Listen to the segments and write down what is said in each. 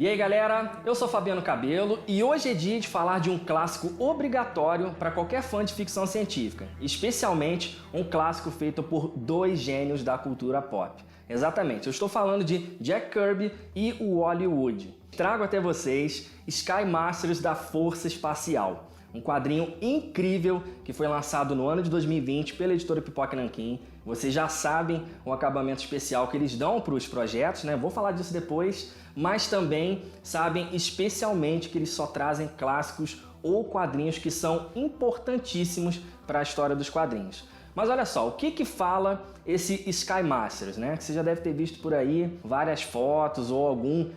E aí galera, eu sou Fabiano Cabelo e hoje é dia de falar de um clássico obrigatório para qualquer fã de ficção científica, especialmente um clássico feito por dois gênios da cultura pop. Exatamente, eu estou falando de Jack Kirby e o Wally Wood. Trago até vocês Sky Masters da Força Espacial, um quadrinho incrível que foi lançado no ano de 2020 pela editora Pipoca Nanquim. Vocês já sabem o acabamento especial que eles dão para os projetos, né? Vou falar disso depois, mas também sabem especialmente que eles só trazem clássicos ou quadrinhos que são importantíssimos para a história dos quadrinhos. Mas olha só, o que fala esse Sky Masters, né? Que você já deve ter visto por aí várias fotos ou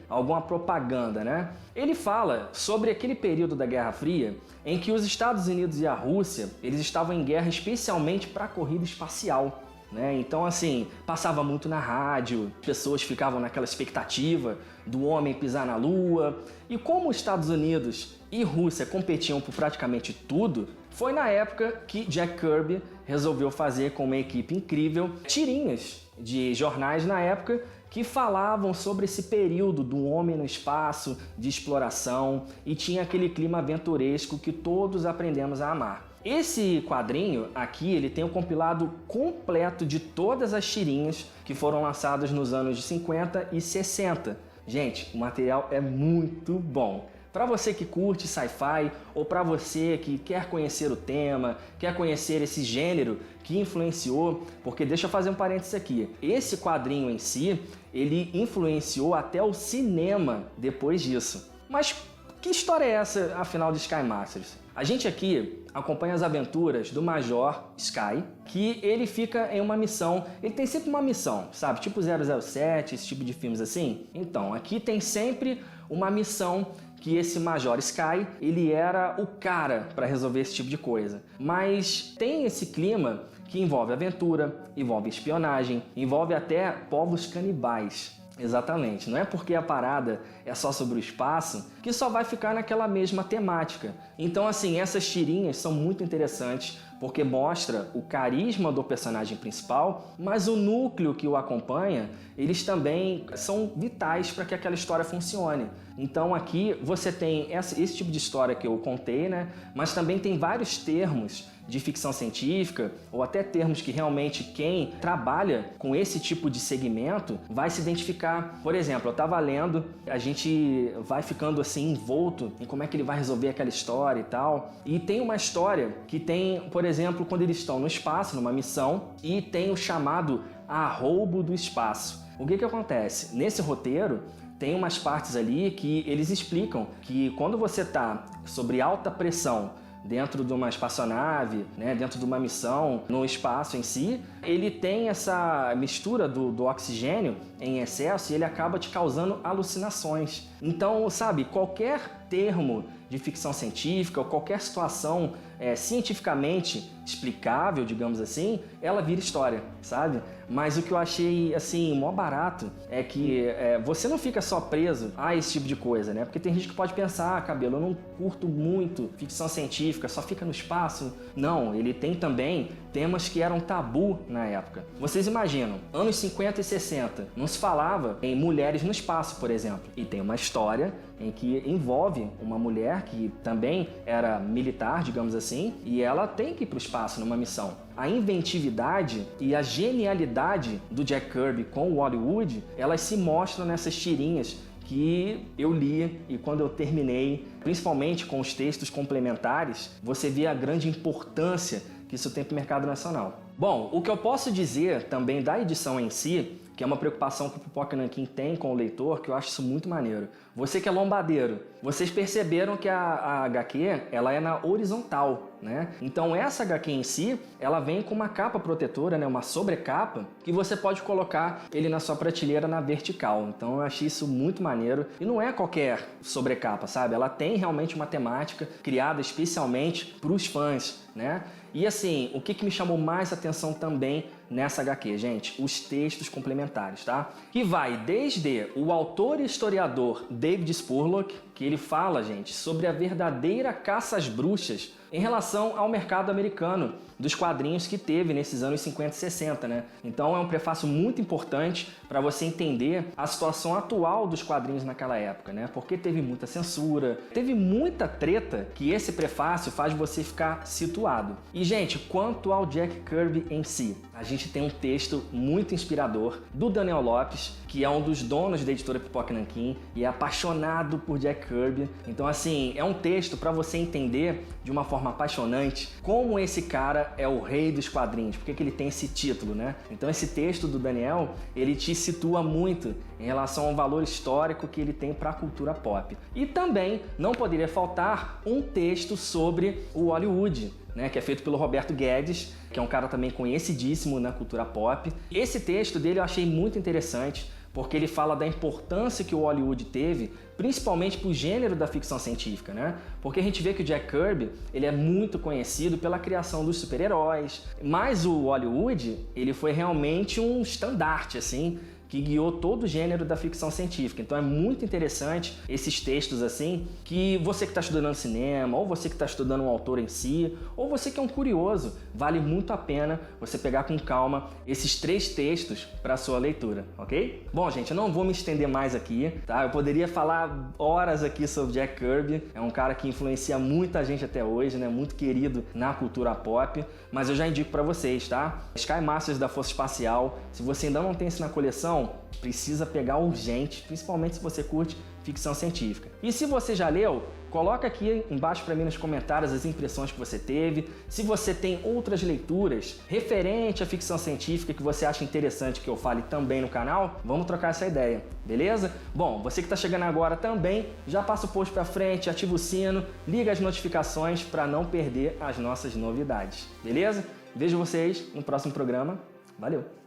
alguma propaganda, né? Ele fala sobre aquele período da Guerra Fria em que os Estados Unidos e a Rússia, eles estavam em guerra especialmente para a corrida espacial, né? Então assim, passava muito na rádio, pessoas ficavam naquela expectativa do homem pisar na Lua. E como os Estados Unidos e Rússia competiam por praticamente tudo, foi na época que Jack Kirby resolveu fazer com uma equipe incrível tirinhas de jornais na época que falavam sobre esse período do homem no espaço, de exploração, e tinha aquele clima aventuresco que todos aprendemos a amar. Esse quadrinho aqui, ele tem um compilado completo de todas as tirinhas que foram lançadas nos anos de 50 e 60. Gente, o material é muito bom. Para você que curte sci-fi ou para você que quer conhecer o tema, quer conhecer esse gênero que influenciou, porque deixa eu fazer um parênteses aqui. Esse quadrinho em si, ele influenciou até o cinema depois disso. Mas que história é essa, afinal, de Sky Masters? A gente aqui acompanha as aventuras do Major Sky, que ele fica em uma missão, ele tem sempre uma missão, sabe? Tipo 007, esse tipo de filmes assim. Então, aqui tem sempre uma missão que esse Major Sky, ele era o cara para resolver esse tipo de coisa. Mas tem esse clima que envolve aventura, envolve espionagem, envolve até povos canibais. Exatamente, não é porque a parada é só sobre o espaço que só vai ficar naquela mesma temática. Então assim, essas tirinhas são muito interessantes porque mostra o carisma do personagem principal, mas o núcleo que o acompanha, eles também são vitais para que aquela história funcione. Então aqui você tem esse tipo de história que eu contei, né? Mas também tem vários termos de ficção científica ou até termos que realmente quem trabalha com esse tipo de segmento vai se identificar. Por exemplo, eu estava lendo, a gente vai ficando assim envolto em como é que ele vai resolver aquela história e tal. E tem uma história que tem, por exemplo, quando eles estão no espaço, numa missão, e tem o chamado arroubo do espaço. O que acontece? Nesse roteiro, tem umas partes ali que eles explicam que quando você está sobre alta pressão dentro de uma espaçonave, né, dentro de uma missão, no espaço em si, ele tem essa mistura do oxigênio em excesso e ele acaba te causando alucinações. Então, sabe, qualquer termo de ficção científica ou qualquer situação cientificamente explicável, digamos assim, ela vira história, sabe? Mas o que eu achei, assim, mó barato é que você não fica só preso a esse tipo de coisa, né? Porque tem gente que pode pensar, Cabelo, eu não curto muito ficção científica, só fica no espaço. Não, ele tem também temas que eram tabu na época. Vocês imaginam, anos 50 e 60, não se falava em mulheres no espaço, por exemplo. E tem uma história em que envolve uma mulher que também era militar, digamos assim, e ela tem que ir para o espaço numa missão. A inventividade e a genialidade do Jack Kirby com o Wally Wood, elas se mostram nessas tirinhas que eu li, e quando eu terminei, principalmente com os textos complementares, você vê a grande importância que isso tem para o mercado nacional. Bom, o que eu posso dizer também da edição em si, que é uma preocupação que o Pipoca Nanquim tem com o leitor, que eu acho isso muito maneiro. Você que é lombadeiro, vocês perceberam que a HQ, ela é na horizontal, né? Então essa HQ em si, ela vem com uma capa protetora, né? Uma sobrecapa, que você pode colocar ele na sua prateleira na vertical. Então eu achei isso muito maneiro. E não é qualquer sobrecapa, sabe? Ela tem realmente uma temática criada especialmente para os fãs, né? E assim, o que me chamou mais atenção também nessa HQ, gente? Os textos complementares, tá? Que vai desde o autor e historiador David Spurlock, que ele fala, gente, sobre a verdadeira caça às bruxas em relação ao mercado americano dos quadrinhos que teve nesses anos 50 e 60, né? Então é um prefácio muito importante para você entender a situação atual dos quadrinhos naquela época, né? Porque teve muita censura, teve muita treta que esse prefácio faz você ficar situado. E, gente, quanto ao Jack Kirby em si, a gente tem um texto muito inspirador do Daniel Lopes, que é um dos donos da editora Pipoca Nanquim e é apaixonado por Jack Kirby. Então, assim, é um texto para você entender de uma forma apaixonante como esse cara é o rei dos quadrinhos, porque que ele tem esse título, né? Então, esse texto do Daniel, ele te situa muito em relação ao valor histórico que ele tem para a cultura pop. E também não poderia faltar um texto sobre o Hollywood, né, que é feito pelo Roberto Guedes, que é um cara também conhecidíssimo na cultura pop. Esse texto dele eu achei muito interessante, porque ele fala da importância que o Hollywood teve, principalmente para o gênero da ficção científica, né? Porque a gente vê que o Jack Kirby, ele é muito conhecido pela criação dos super-heróis, mas o Hollywood, ele foi realmente um estandarte, assim, que guiou todo o gênero da ficção científica. Então é muito interessante esses textos assim, que você que está estudando cinema, ou você que está estudando um autor em si, ou você que é um curioso, vale muito a pena você pegar com calma esses 3 textos para a sua leitura, ok? Bom, gente, eu não vou me estender mais aqui, tá? Eu poderia falar horas aqui sobre Jack Kirby, é um cara que influencia muita gente até hoje, né? Muito querido na cultura pop, mas eu já indico para vocês, tá? Sky Masters da Força Espacial, se você ainda não tem isso na coleção, precisa pegar urgente, principalmente se você curte ficção científica. E se você já leu, coloca aqui embaixo para mim nos comentários as impressões que você teve. Se você tem outras leituras referente à ficção científica que você acha interessante que eu fale também no canal, vamos trocar essa ideia, beleza? Bom, você que está chegando agora também, já passa o post para frente, ativa o sino, liga as notificações para não perder as nossas novidades, beleza? Vejo vocês no próximo programa. Valeu!